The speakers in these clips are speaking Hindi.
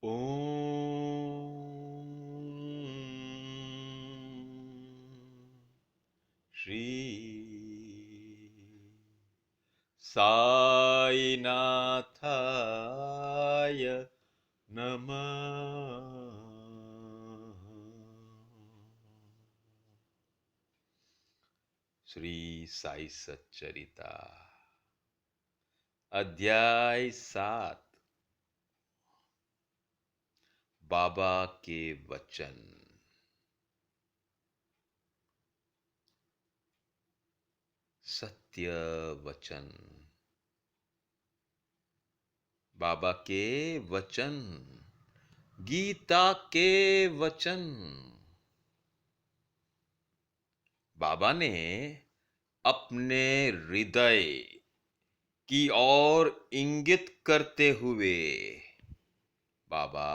ॐ श्री साईनाथाय नमः। श्री साई सच्चरिता अध्याय 7 बाबा के वचन। सत्य वचन। बाबा के वचन, गीता के वचन। बाबा ने अपने हृदय की ओर इंगित करते हुए बाबा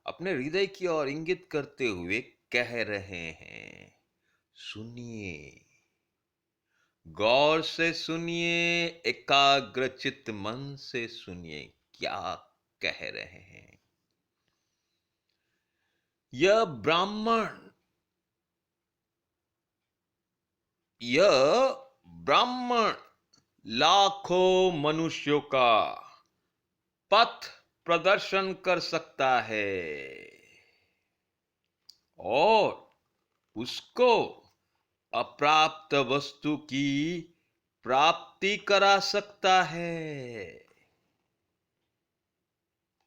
अपने हृदय की ओर इंगित करते हुए कह रहे हैं, सुनिए, गौर से सुनिए, एकाग्रचित मन से सुनिए क्या कह रहे हैं। यह ब्राह्मण लाखों मनुष्यों का पथ प्रदर्शन कर सकता है और उसको अप्राप्त वस्तु की प्राप्ति करा सकता है।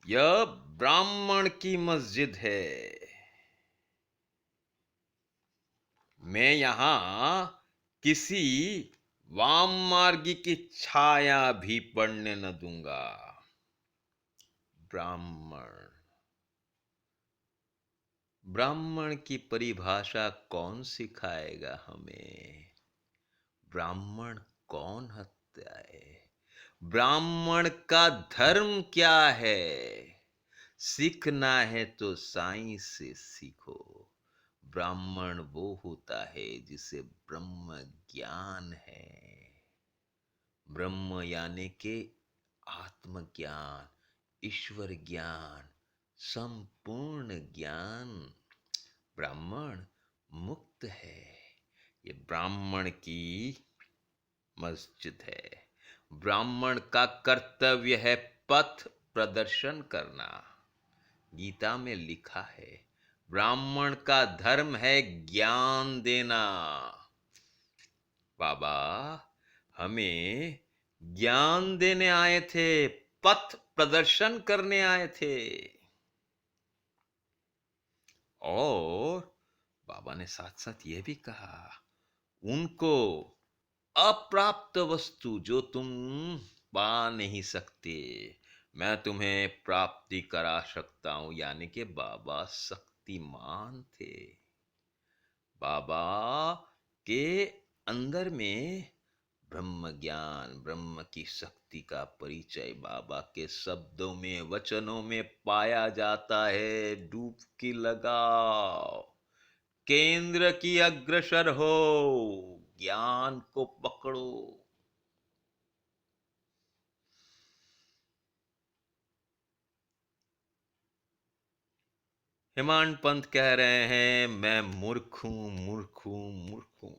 यह ब्राह्मण की मस्जिद है। मैं यहां किसी वाम मार्गी की छाया भी पड़ने न दूंगा। ब्राह्मण की परिभाषा कौन सिखाएगा हमें? ब्राह्मण कौन हत्या है? ब्राह्मण का धर्म क्या है? सीखना है तो साईं से सीखो। ब्राह्मण वो होता है जिसे ब्रह्म ज्ञान है। ब्रह्म यानी के आत्मज्ञान, ईश्वर ज्ञान, संपूर्ण ज्ञान। ब्राह्मण मुक्त है। ये ब्राह्मण की मस्जिद है। ब्राह्मण का कर्तव्य है पथ प्रदर्शन करना। गीता में लिखा है, ब्राह्मण का धर्म है ज्ञान देना। बाबा हमें ज्ञान देने आए थे, पथ प्रदर्शन करने आए थे। और बाबा ने साथ साथ यह भी कहा, उनको अप्राप्त वस्तु जो तुम पा नहीं सकते, मैं तुम्हें प्राप्ति करा सकता हूं। यानी कि बाबा शक्तिमान थे। बाबा के अंदर में ब्रह्म ज्ञान, ब्रह्म की शक्ति का परिचय बाबा के शब्दों में, वचनों में पाया जाता है। डुबकी लगाओ, केंद्र की अग्रसर हो, ज्ञान को पकड़ो। हेमांत पंत कह रहे हैं, मैं मूर्ख हूं, मूर्ख हूं, मूर्ख हूं।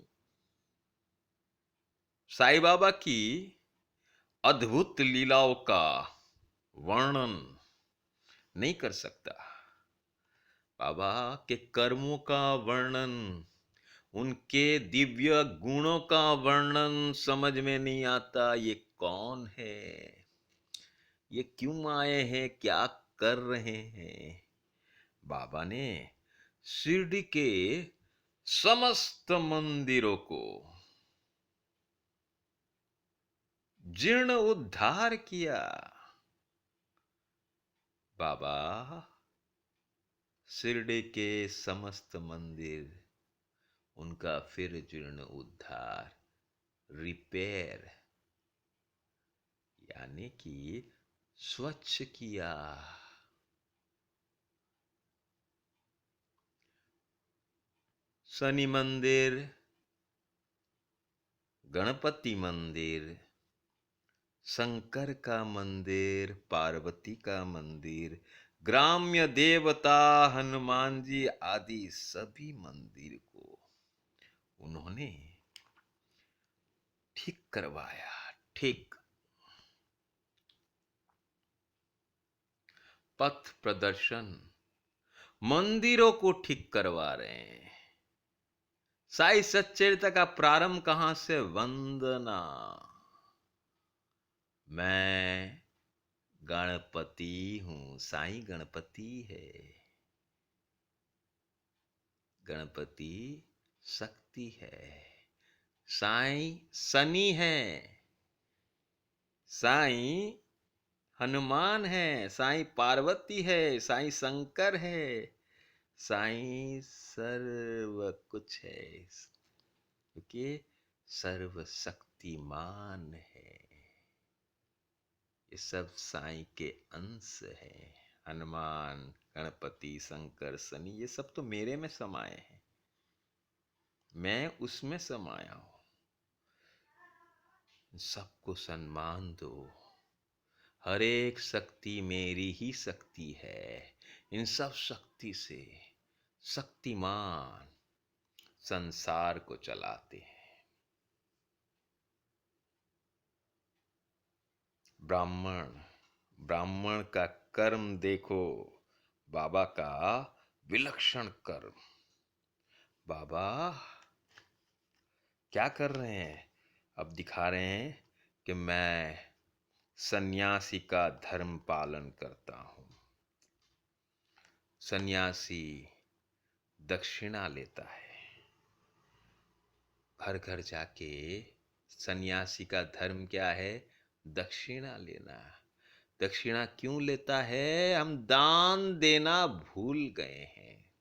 साईं बाबा की अद्भुत लीलाओं का वर्णन नहीं कर सकता। बाबा के कर्मों का वर्णन, उनके दिव्य गुणों का वर्णन समझ में नहीं आता। ये कौन है? ये क्यों आए हैं? क्या कर रहे हैं? बाबा ने शिरडी के समस्त मंदिरों को जीर्ण उद्धार किया। बाबा शिरडी के समस्त मंदिर, उनका फिर जीर्ण उद्धार, रिपेयर, यानी कि स्वच्छ किया। शनि मंदिर, गणपति मंदिर, शंकर का मंदिर, पार्वती का मंदिर, ग्राम्य देवता हनुमान जी आदि सभी मंदिर को उन्होंने ठीक करवाया। ठीक पथ प्रदर्शन, मंदिरों को ठीक करवा रहे हैं। साई सच्चरित्र का प्रारंभ कहां से? वंदना। मैं गणपति हूं, साईं गणपति है। गणपति शक्ति है, साईं शनि है, साईं हनुमान है, साईं पार्वती है, साईं शंकर है, साईं सर्व कुछ है, क्योंकि सर्वशक्तिमान है। ये सब साईं के अंश है। हनुमान, गणपति, शंकर, शनि, ये सब तो मेरे में समाये हैं, मैं उसमें समाया हूं। सबको सम्मान दो। हर एक शक्ति मेरी ही शक्ति है। इन सब शक्ति से शक्तिमान संसार को चलाते हैं। ब्राह्मण, ब्राह्मण का कर्म देखो, बाबा का विलक्षण कर्म। बाबा क्या कर रहे हैं? अब दिखा रहे हैं कि मैं सन्यासी का धर्म पालन करता हूं। सन्यासी दक्षिणा लेता है, घर घर जाके। सन्यासी का धर्म क्या है? दक्षिणा लेना। दक्षिणा क्यों लेता है? हम दान देना भूल गए हैं।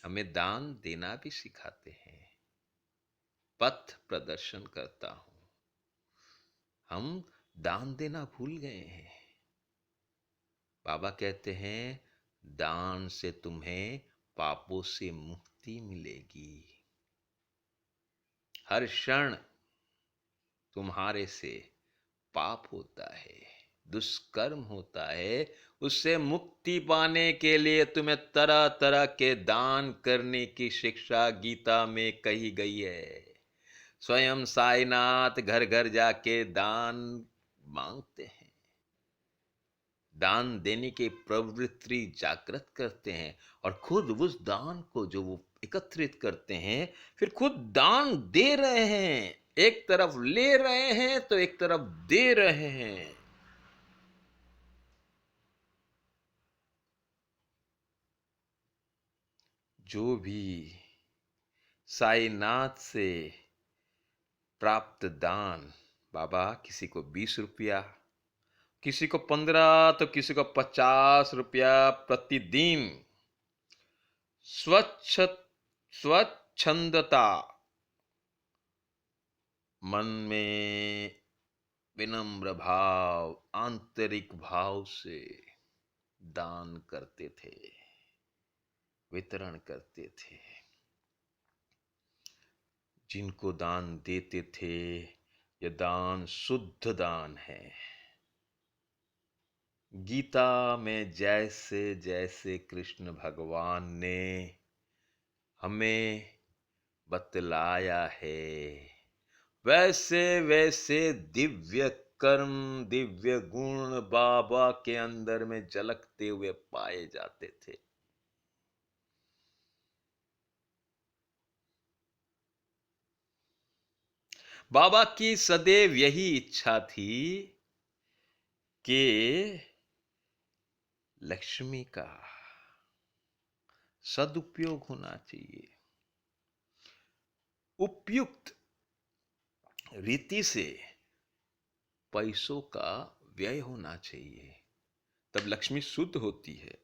हमें दान देना भी सिखाते हैं। पथ प्रदर्शन करता हूं, हम दान देना भूल गए हैं। बाबा कहते हैं दान से तुम्हें पापों से मुक्ति मिलेगी। हर क्षण तुम्हारे से पाप होता है, दुष्कर्म होता है। उससे मुक्ति पाने के लिए तुम्हें तरह तरह के दान करने की शिक्षा गीता में कही गई है। स्वयं साईनाथ घर घर जाके दान मांगते हैं, दान देने की प्रवृत्ति जागृत करते हैं, और खुद उस दान को जो वो एकत्रित करते हैं, फिर खुद दान दे रहे हैं। एक तरफ ले रहे हैं तो एक तरफ दे रहे हैं। जो भी साईनाथ से प्राप्त दान, बाबा किसी को 20 रुपया, किसी को 15, तो किसी को 50 रुपया प्रतिदिन स्वच्छ स्वच्छंदता मन में विनम्र भाव, आंतरिक भाव से दान करते थे, वितरण करते थे। जिनको दान देते थे, यह दान शुद्ध दान है। गीता में जैसे जैसे कृष्ण भगवान ने हमें बतलाया है, वैसे वैसे दिव्य कर्म, दिव्य गुण बाबा के अंदर में झलकते हुए पाए जाते थे। बाबा की सदैव यही इच्छा थी कि लक्ष्मी का सदुपयोग होना चाहिए, उपयुक्त रीति से पैसों का व्यय होना चाहिए, तब लक्ष्मी शुद्ध होती है।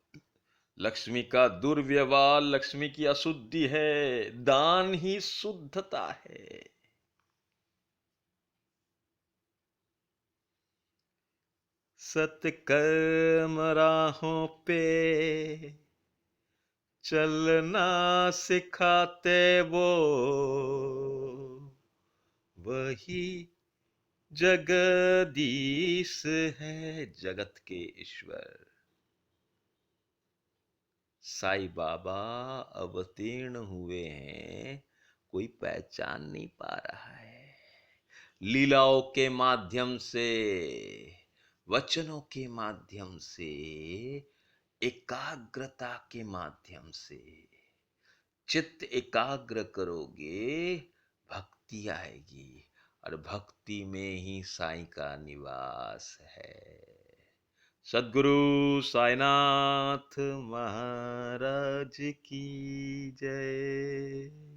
लक्ष्मी का दुर्व्यवहार लक्ष्मी की अशुद्धि है, दान ही शुद्धता है। सत्कर्म राहों पे चलना सिखाते वो, वही जगदीश है, जगत के ईश्वर। साईं बाबा अवतीर्ण हुए हैं, कोई पहचान नहीं पा रहा है। लीलाओं के माध्यम से, वचनों के माध्यम से, एकाग्रता के माध्यम से चित्त एकाग्र करोगे, भक्ति आएगी, और भक्ति में ही साईं का निवास है। सद्गुरु साईनाथ महाराज की जय।